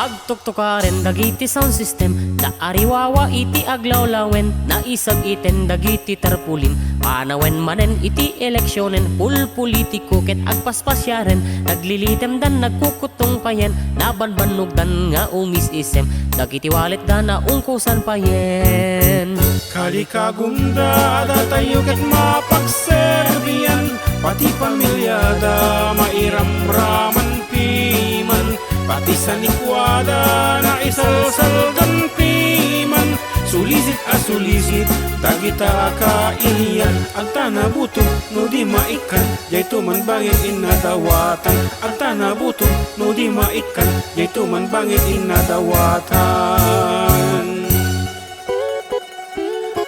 Agtuktukaren dagiti sound system, da ariwawa iti aglawlawen, na isag iten dagiti tarpulin, panawen manen iti eleksyonen, politiko ket agpaspasyaren, naglilitem dan nagkukutong payen, nabanbanugdan nga umisisem, dagiti walet da na ungkusan payen. Kalikagunda da tayo ket mapagserbian, pati pamilyada mairamraman piman, pati sa likwada na isalsaldan piman, sulisit tagita kailian, ang tanabuto no di maikan, jay tuman bangin inadawatan, ang tanabuto no di maikan, jay tuman bangin inadawatan.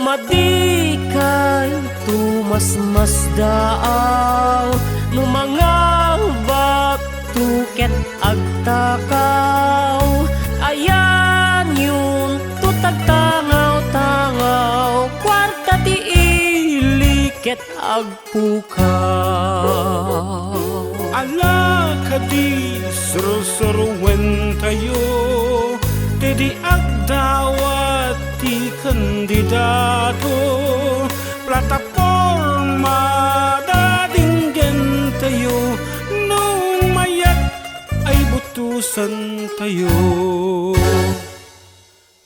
Madikay tumasmasdaaw no mga baktuket agtakaw, ayan yun tutagtangaw-tangaw, kwarta ti iliket agpukaw. Ala kadi surusuruwen tayo, dedi agdawat ti kandidato, plataforma dadinggen tayo, nung mayat ay butusan tayo.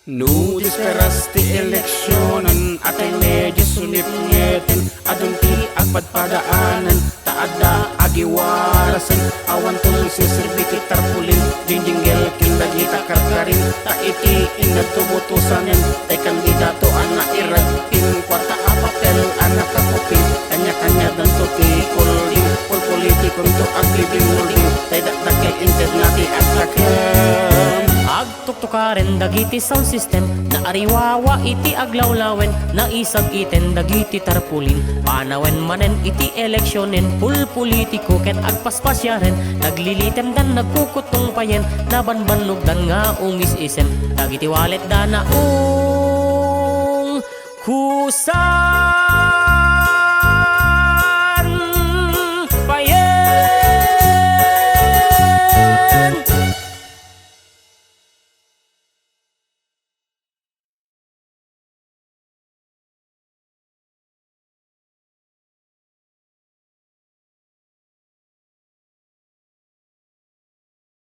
No disperas ti eleksyonan, atay medyo sunip ngeten, adun ti agpadpadaanan, taada agiwarasan, awan tong sisirbiti tarpulin, jinjinggel kindagita karkarin, taiti inagtubutusanen, tay kandidato anak iragpin, kwarta apatel anak kapupin, kanya-kanya dan tuti kulding, kul politikon to aglibing mulding, tay dakdakay internati at takem. Agtuktukaren dagiti sound system, na ariwawa iti aglawlawen, na isag iten dagiti tarpulin, panawen manen iti eleksyonen, politiko ket agpaspasyaren, naglilitem dan nagkukutong payen, nabanbanugdan nga umisisem, dagiti walet da na kusa.